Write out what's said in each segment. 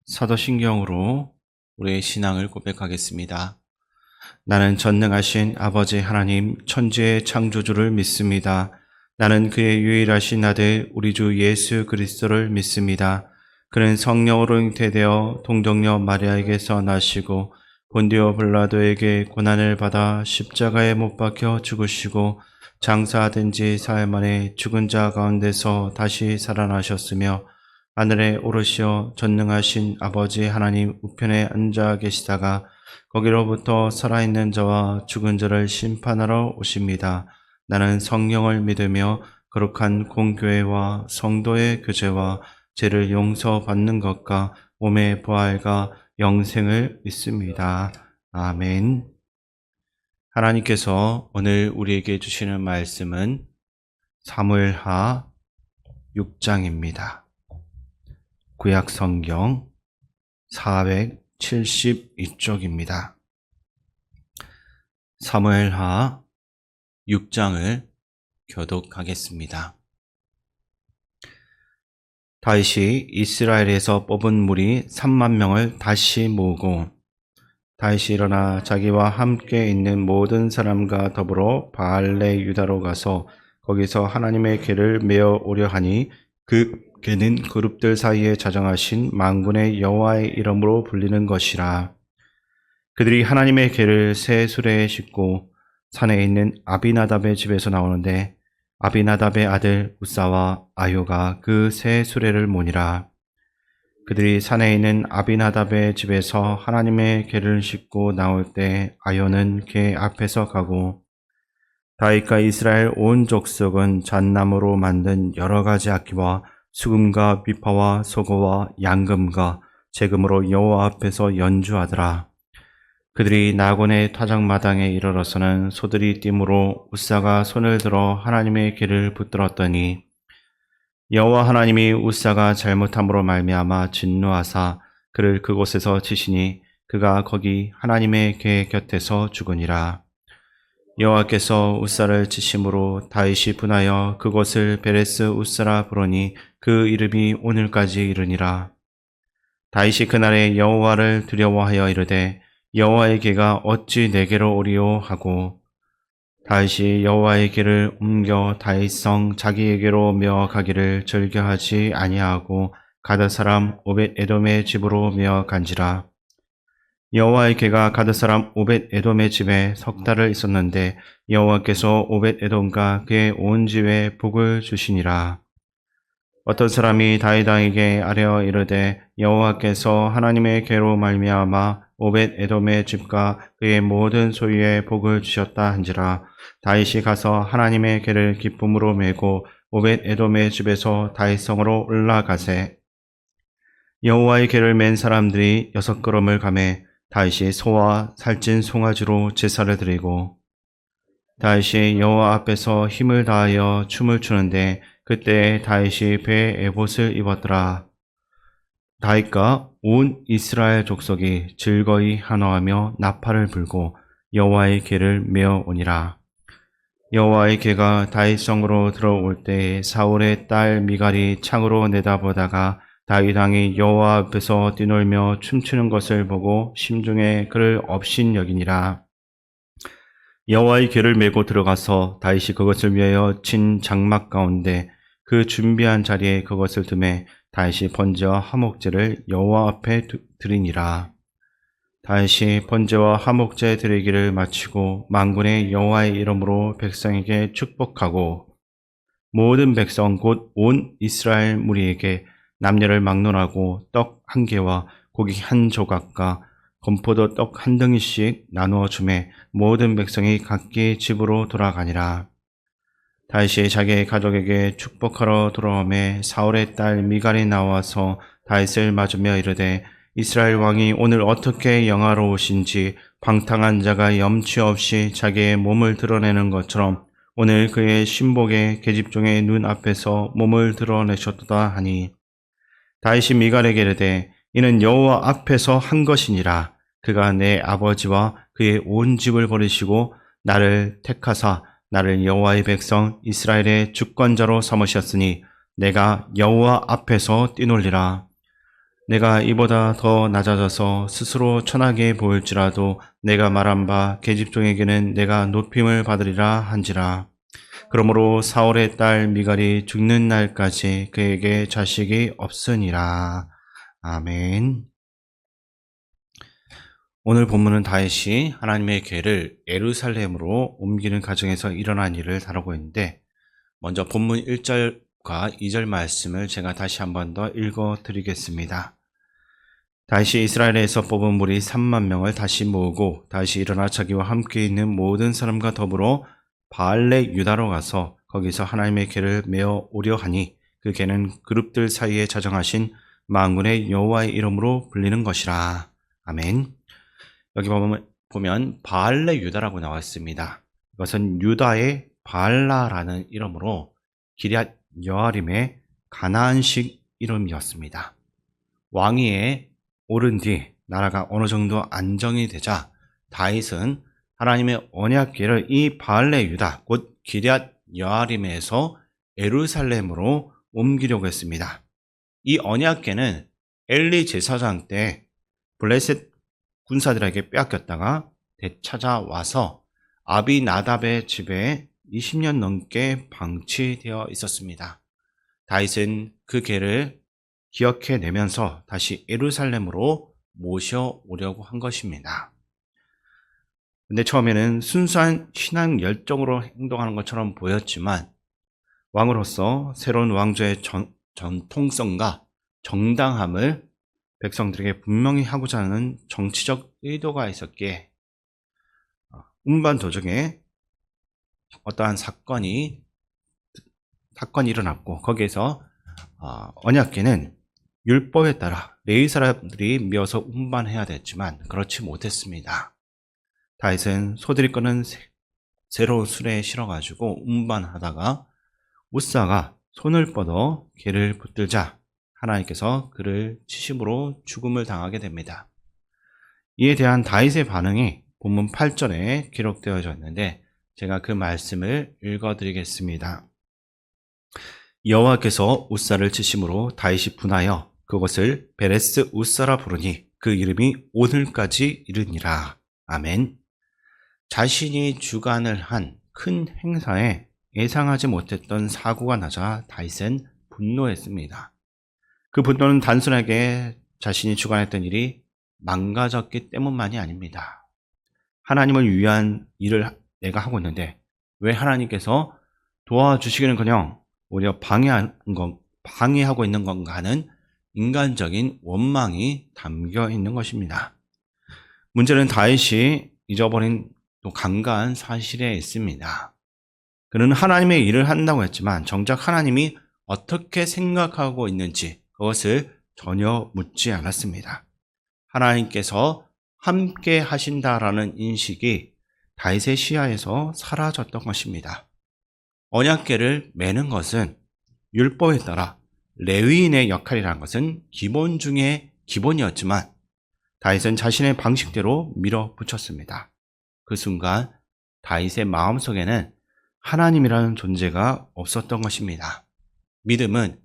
사도신경으로 우리의 신앙을 고백하겠습니다. 나는 전능하신 아버지 하나님 천지의 창조주를 믿습니다. 나는 그의 유일하신 아들 우리 주 예수 그리스도를 믿습니다. 그는 성령으로 잉태되어 동정녀 마리아에게서 나시고 본디오 빌라도에게 고난을 받아 십자가에 못 박혀 죽으시고 장사된 지 사흘 만에 죽은 자 가운데서 다시 살아나셨으며 하늘에 오르시어 전능하신 아버지 하나님 우편에 앉아 계시다가 거기로부터 살아있는 자와 죽은 자를 심판하러 오십니다. 나는 성령을 믿으며 거룩한 공교회와 성도의 교제와 죄를 용서받는 것과 몸의 부활과 영생을 믿습니다. 아멘. 하나님께서 오늘 우리에게 주시는 말씀은 사무엘하 6장입니다. 구약 성경 472쪽입니다. 사무엘하 6장을 교독하겠습니다. 다윗이 이스라엘에서 뽑은 무리 3만 명을 다시 모으고 다윗이 일어나 자기와 함께 있는 모든 사람과 더불어 바알레 유다로 가서 거기서 하나님의 궤를 메어 오려 하니 그 궤는 그룹들 사이에 자정하신 만군의 여호와의 이름으로 불리는 것이라. 그들이 하나님의 궤를 새 수레에 싣고 산에 있는 아비나답의 집에서 나오는데 아비나답의 아들 우사와 아요가 그 새 수레를 모니라. 그들이 산에 있는 아비나답의 집에서 하나님의 궤를 싣고 나올 때 아요는 궤 앞에서 가고 다윗과 이스라엘 온 족속은 잣나무로 만든 여러 가지 악기와 수금과 비파와 소고와 양금과 제금으로 여호와 앞에서 연주하더라. 그들이 나곤의 타작마당에 이르러서는 소들이 띠므로 우사가 손을 들어 하나님의 궤를 붙들었더니 여호와 하나님이 우사가 잘못함으로 말미암아 진노하사 그를 그곳에서 치시니 그가 거기 하나님의 궤 곁에서 죽으니라. 여호와께서 우사를 치심으로 다윗이 분하여 그곳을 베레스 우사라 부르니 그 이름이 오늘까지 이르니라. 다윗이 그날에 여호와를 두려워하여 이르되 여호와의 궤가 어찌 내게로 오리오 하고 다윗이 여호와의 궤를 옮겨 다윗성 자기에게로 메어 가기를 즐겨하지 아니하고 가드 사람 오벳 에돔의 집으로 메어 간지라. 여호와의 궤가 가드 사람 오벳 에돔의 집에 석 달을 있었는데 여호와께서 오벳 에돔과 그의 온 집에 복을 주시니라. 어떤 사람이 다윗에게 아뢰어 이르되 여호와께서 하나님의 궤로 말미암아 오벳 에돔의 집과 그의 모든 소유에 복을 주셨다 한지라. 다윗이 가서 하나님의 궤를 기쁨으로 메고 오벳 에돔의 집에서 다윗성으로 올라가세. 여호와의 궤를 맨 사람들이 6걸음을 가매 다윗이 소와 살찐 송아지로 제사를 드리고 다윗이 여호와 앞에서 힘을 다하여 춤을 추는데 그때 다윗이 배에 에봇을 입었더라. 다윗과 온 이스라엘 족속이 즐거이 환호하며 나팔을 불고 여호와의 궤를 메어 오니라. 여호와의 궤가 다윗성으로 들어올 때 사울의 딸 미갈이 창으로 내다보다가 다윗 왕이 여호와 앞에서 뛰놀며 춤추는 것을 보고 심중에 그를 업신여기니라. 여호와의 궤를 메고 들어가서 다윗이 그것을 위하여 친 장막 가운데 그 준비한 자리에 그것을 두매 다윗이 번제와 화목제를 여호와 앞에 드리니라. 다윗이 번제와 화목제 드리기를 마치고 만군의 여호와의 이름으로 백성에게 축복하고 모든 백성 곧 온 이스라엘 무리에게 남녀를 막론하고 떡 한 개와 고기 한 조각과 건포도 떡 한 덩이씩 나누어 주매 모든 백성이 각기 집으로 돌아가니라. 다윗이 자기의 가족에게 축복하러 돌아오매 사울의 딸 미갈이 나와서 다윗을 맞으며 이르되 이스라엘 왕이 오늘 어떻게 영화로우신지 방탕한 자가 염치 없이 자기의 몸을 드러내는 것처럼 오늘 그의 신복의 계집종의 눈 앞에서 몸을 드러내셨도다 하니 다윗이 미갈에게 이르되 이는 여호와 앞에서 한 것이니라. 그가 내 아버지와 그의 온 집을 버리시고 나를 택하사 나를 여호와의 백성 이스라엘의 주권자로 삼으셨으니 내가 여호와 앞에서 뛰놀리라. 내가 이보다 더 낮아져서 스스로 천하게 보일지라도 내가 말한 바 계집종에게는 내가 높임을 받으리라 한지라. 그러므로 사울의 딸 미갈이 죽는 날까지 그에게 자식이 없으니라. 아멘. 오늘 본문은 다윗이 하나님의 궤를 예루살렘으로 옮기는 과정에서 일어난 일을 다루고 있는데, 먼저 본문 1절과 2절 말씀을 제가 다시 한 번 더 읽어 드리겠습니다. 다윗이 이스라엘에서 뽑은 무리 3만 명을 다시 모으고 다윗이 일어나 자기와 함께 있는 모든 사람과 더불어 바알레 유다로 가서 거기서 하나님의 궤를 메어 오려 하니 그 궤는 그룹들 사이에 자정하신 만군의 여호와의 이름으로 불리는 것이라. 아멘. 여기 보면 바알레 유다라고 나와 있습니다. 이것은 유다의 바알라라는 이름으로 기럇 여아림의 가나안식 이름이었습니다. 왕위에 오른 뒤 나라가 어느 정도 안정이 되자 다윗은 하나님의 언약궤를 이 바알레 유다 곧 기럇 여아림에서 예루살렘으로 옮기려고 했습니다. 이 언약궤는 엘리 제사장 때 블레셋 군사들에게 빼앗겼다가 되찾아와서 아비나답의 집에 20년 넘게 방치되어 있었습니다. 다윗은 그 궤를 기억해내면서 다시 예루살렘으로 모셔오려고 한 것입니다. 근데 처음에는 순수한 신앙 열정으로 행동하는 것처럼 보였지만 왕으로서 새로운 왕조의 전통성과 정당함을 백성들에게 분명히 하고자 하는 정치적 의도가 있었기에 운반 도중에 어떠한 사건이 일어났고 거기에서 언약궤는 율법에 따라 레위 사람들이 미어서 운반해야 됐지만 그렇지 못했습니다. 다윗은 소들이 끄는 새로운 수레에 실어가지고 운반하다가 우사가 손을 뻗어 궤를 붙들자 하나님께서 그를 치심으로 죽음을 당하게 됩니다. 이에 대한 다윗의 반응이 본문 8절에 기록되어져 있는데 제가 그 말씀을 읽어드리겠습니다. 여호와께서 우사를 치심으로 다윗이 분하여 그것을 베레스 우사라 부르니 그 이름이 오늘까지 이르니라. 아멘. 자신이 주관을 한 큰 행사에 예상하지 못했던 사고가 나자 다윗은 분노했습니다. 그 분노는 단순하게 자신이 주관했던 일이 망가졌기 때문만이 아닙니다. 하나님을 위한 일을 내가 하고 있는데 왜 하나님께서 도와주시기는커녕 오히려 방해하고 있는 건가 하는 인간적인 원망이 담겨 있는 것입니다. 문제는 다윗이 잊어버린 또 간과한 사실에 있습니다. 그는 하나님의 일을 한다고 했지만 정작 하나님이 어떻게 생각하고 있는지 그것을 전혀 묻지 않았습니다. 하나님께서 함께 하신다라는 인식이 다윗의 시야에서 사라졌던 것입니다. 언약궤를 매는 것은 율법에 따라 레위인의 역할이라는 것은 기본 중에 기본이었지만 다윗은 자신의 방식대로 밀어붙였습니다. 그 순간 다윗의 마음속에는 하나님이라는 존재가 없었던 것입니다. 믿음은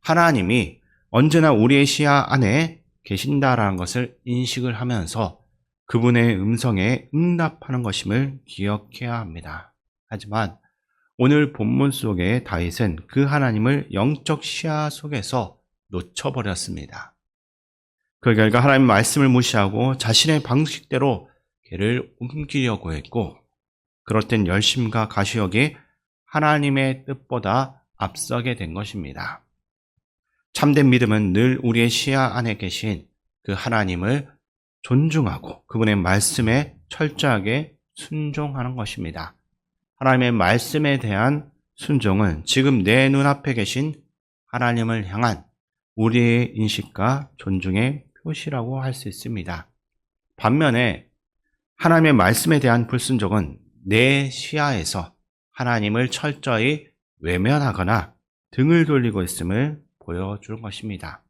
하나님이 언제나 우리의 시야 안에 계신다라는 것을 인식을 하면서 그분의 음성에 응답하는 것임을 기억해야 합니다. 하지만 오늘 본문 속의 다윗은 그 하나님을 영적 시야 속에서 놓쳐버렸습니다. 그 결과 하나님의 말씀을 무시하고 자신의 방식대로 궤를 옮기려고 했고 그럴 땐 열심과 가시욕이 하나님의 뜻보다 앞서게 된 것입니다. 참된 믿음은 늘 우리의 시야 안에 계신 그 하나님을 존중하고 그분의 말씀에 철저하게 순종하는 것입니다. 하나님의 말씀에 대한 순종은 지금 내 눈앞에 계신 하나님을 향한 우리의 인식과 존중의 표시라고 할 수 있습니다. 반면에 하나님의 말씀에 대한 불순종은 내 시야에서 하나님을 철저히 외면하거나 등을 돌리고 있음을 보여주는 것입니다.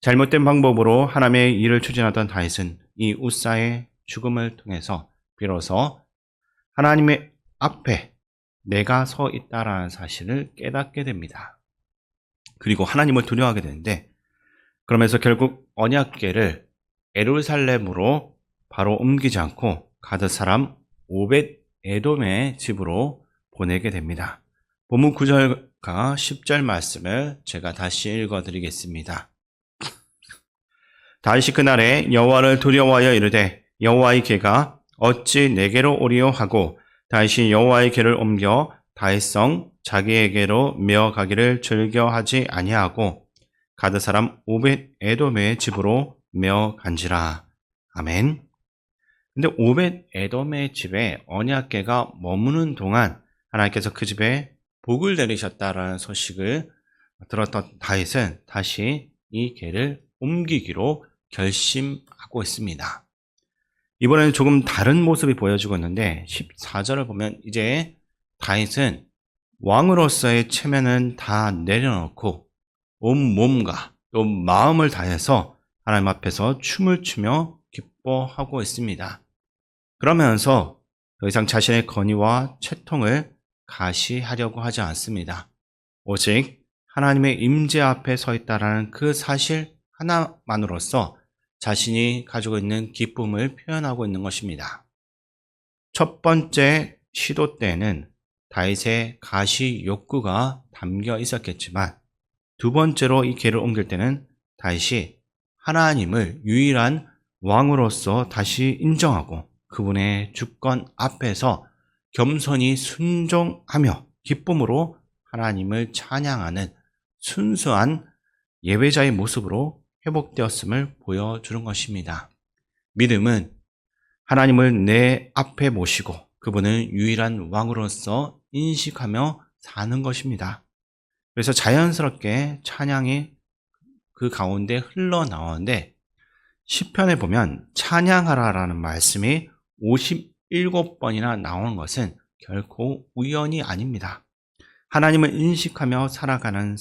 잘못된 방법으로 하나님의 일을 추진하던 다윗은 이 우사의 죽음을 통해서 비로소 하나님의 앞에 내가 서 있다라는 사실을 깨닫게 됩니다. 그리고 하나님을 두려워하게 되는데 그러면서 결국 언약궤를 예루살렘으로 바로 옮기지 않고 가드 사람 오벳 에돔의 집으로 보내게 됩니다. 본문 9절과 10절 말씀을 제가 다시 읽어드리겠습니다. 다시 그날에 여호와를 두려워하여 이르되 여호와의 궤가 어찌 내게로 오리요 하고 다시 여호와의 궤를 옮겨 다윗성 자기에게로 메어가기를 즐겨하지 아니하고 가드 사람 오벳 에돔의 집으로 메어간지라. 아멘. 근데 오벳 에돔의 집에 언약궤가 머무는 동안 하나님께서 그 집에 복을 내리셨다라는 소식을 들었던 다윗은 다시 이 궤를 옮기기로 결심하고 있습니다. 이번에는 조금 다른 모습이 보여지고 있는데 14절을 보면 이제 다윗은 왕으로서의 체면은 다 내려놓고 온 몸과 또 마음을 다해서 하나님 앞에서 춤을 추며 기뻐하고 있습니다. 그러면서 더 이상 자신의 건의와 채통을 가시하려고 하지 않습니다. 오직 하나님의 임재 앞에 서 있다라는 그 사실 하나만으로서 자신이 가지고 있는 기쁨을 표현하고 있는 것입니다. 첫 번째 시도 때는 다윗의 가시 욕구가 담겨 있었겠지만 두 번째로 이 궤를 옮길 때는 다윗이 하나님을 유일한 왕으로서 다시 인정하고 그분의 주권 앞에서 겸손히 순종하며 기쁨으로 하나님을 찬양하는 순수한 예배자의 모습으로 회복되었음을 보여주는 것입니다. 믿음은 하나님을 내 앞에 모시고 그분을 유일한 왕으로서 인식하며 사는 것입니다. 그래서 자연스럽게 찬양이 그 가운데 흘러나오는데 시편에 보면 찬양하라라는 말씀이 57번이나 나오는 것은 결코 우연이 아닙니다. 하나님을 인식하며 살아가는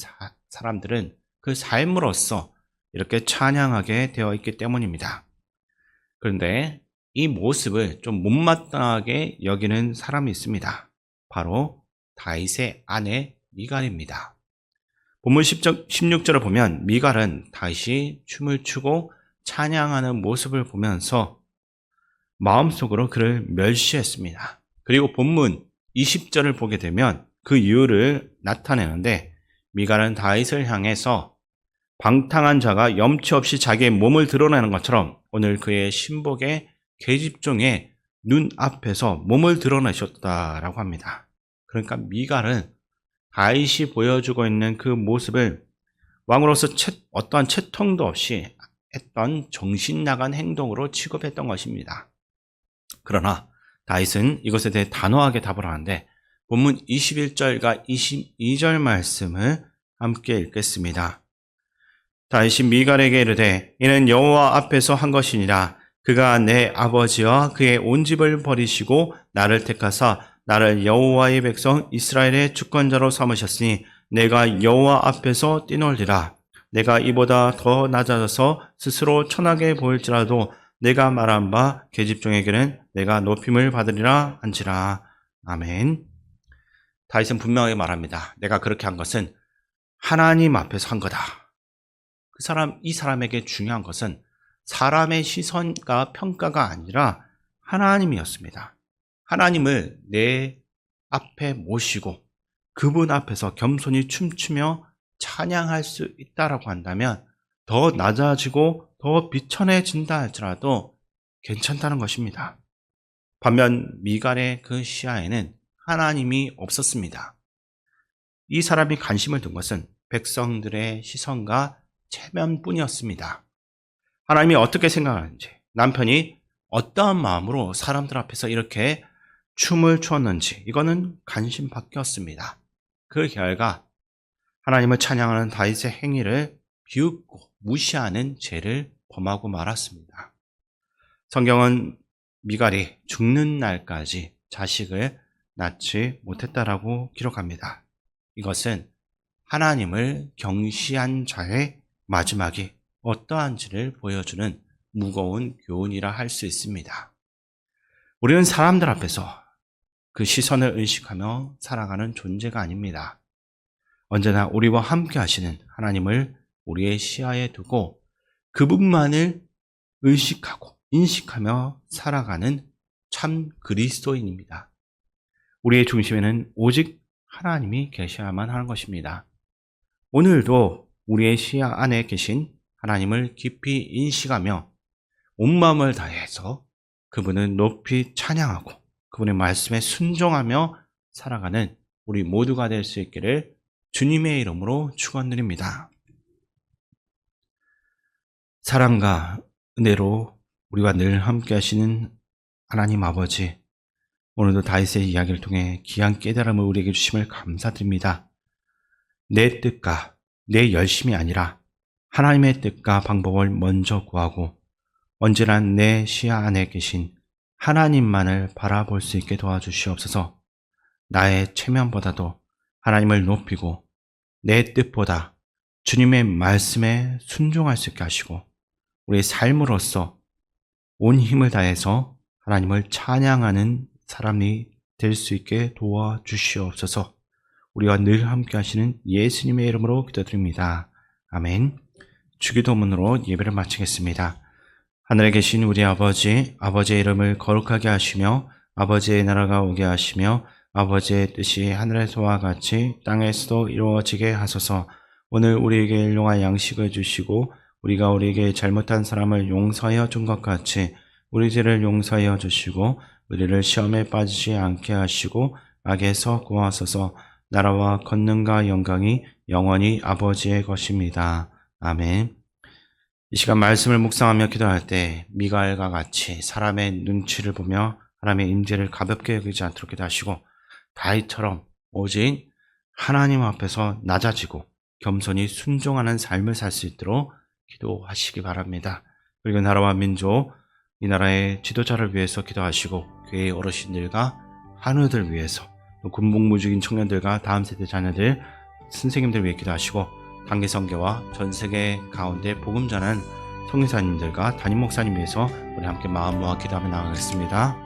사람들은 그 삶으로서 이렇게 찬양하게 되어 있기 때문입니다. 그런데 이 모습을 좀 못마땅하게 여기는 사람이 있습니다. 바로 다윗의 아내 미갈입니다. 본문 16절을 보면 미갈은 다윗이 춤을 추고 찬양하는 모습을 보면서 마음속으로 그를 멸시했습니다. 그리고 본문 20절을 보게 되면 그 이유를 나타내는데 미갈은 다윗을 향해서 방탕한 자가 염치 없이 자기의 몸을 드러내는 것처럼 오늘 그의 신복의 계집종의 눈앞에서 몸을 드러내셨다라고 합니다. 그러니까 미갈은 다윗이 보여주고 있는 그 모습을 왕으로서 어떠한 채통도 없이 했던 정신 나간 행동으로 취급했던 것입니다. 그러나 다윗은 이것에 대해 단호하게 답을 하는데 본문 21절과 22절 말씀을 함께 읽겠습니다. 다윗이 미갈에게 이르되 이는 여호와 앞에서 한 것이니라. 그가 내 아버지와 그의 온 집을 버리시고 나를 택하사 나를 여호와의 백성 이스라엘의 주권자로 삼으셨으니 내가 여호와 앞에서 뛰놀리라. 내가 이보다 더 낮아져서 스스로 천하게 보일지라도 내가 말한 바 계집종에게는 내가 높임을 받으리라 한지라. 아멘. 다윗은 분명하게 말합니다. 내가 그렇게 한 것은 하나님 앞에서 한 거다. 이 사람에게 중요한 것은 사람의 시선과 평가가 아니라 하나님이었습니다. 하나님을 내 앞에 모시고 그분 앞에서 겸손히 춤추며 찬양할 수 있다라고 한다면 더 낮아지고 더 비천해진다 할지라도 괜찮다는 것입니다. 반면 미갈의 그 시야에는 하나님이 없었습니다. 이 사람이 관심을 둔 것은 백성들의 시선과 체면뿐이었습니다. 하나님이 어떻게 생각하는지, 남편이 어떠한 마음으로 사람들 앞에서 이렇게 춤을 추었는지 이거는 관심 밖이었습니다. 그 결과 하나님을 찬양하는 다윗의 행위를 비웃고 무시하는 죄를 범하고 말았습니다. 성경은 미갈이 죽는 날까지 자식을 낳지 못했다라고 기록합니다. 이것은 하나님을 경시한 자의 마지막이 어떠한지를 보여주는 무거운 교훈이라 할 수 있습니다. 우리는 사람들 앞에서 그 시선을 의식하며 살아가는 존재가 아닙니다. 언제나 우리와 함께 하시는 하나님을 우리의 시야에 두고 그분만을 의식하고 인식하며 살아가는 참 그리스도인입니다. 우리의 중심에는 오직 하나님이 계셔야만 하는 것입니다. 오늘도 우리의 시야 안에 계신 하나님을 깊이 인식하며 온 마음을 다해서 그분을 높이 찬양하고 그분의 말씀에 순종하며 살아가는 우리 모두가 될 수 있기를 주님의 이름으로 축원드립니다. 사랑과 은혜로 우리와 늘 함께 하시는 하나님 아버지, 오늘도 다윗의 이야기를 통해 귀한 깨달음을 우리에게 주심을 감사드립니다. 내 뜻과 내 열심이 아니라 하나님의 뜻과 방법을 먼저 구하고 언제나 내 시야 안에 계신 하나님만을 바라볼 수 있게 도와주시옵소서. 나의 체면보다도 하나님을 높이고 내 뜻보다 주님의 말씀에 순종할 수 있게 하시고 우리의 삶으로서 온 힘을 다해서 하나님을 찬양하는 사람이 될 수 있게 도와주시옵소서. 우리와 늘 함께 하시는 예수님의 이름으로 기도드립니다. 아멘. 주기도문으로 예배를 마치겠습니다. 하늘에 계신 우리 아버지, 아버지의 이름을 거룩하게 하시며 아버지의 나라가 오게 하시며 아버지의 뜻이 하늘에서와 같이 땅에서도 이루어지게 하소서. 오늘 우리에게 일용할 양식을 주시고 우리가 우리에게 잘못한 사람을 용서하여 준 것 같이 우리 죄를 용서하여 주시고 우리를 시험에 빠지지 않게 하시고 악에서 구하소서. 나라와 권능과 영광이 영원히 아버지의 것입니다. 아멘. 이 시간 말씀을 묵상하며 기도할 때 미가엘과 같이 사람의 눈치를 보며 하나님의 임재를 가볍게 여기지 않도록 기도하시고 다윗처럼 오직 하나님 앞에서 낮아지고 겸손히 순종하는 삶을 살 수 있도록 기도하시기 바랍니다. 그리고 나라와 민족, 이 나라의 지도자를 위해서 기도하시고 교회의 어르신들과 한우들 위해서 군복무중인 청년들과 다음 세대 자녀들, 선생님들 위해 기도하시고 단기 선교와 전 세계 가운데 복음 전하는 선교사님들과 담임 목사님 위해서 우리 함께 마음 모아 기도하며 나아가겠습니다.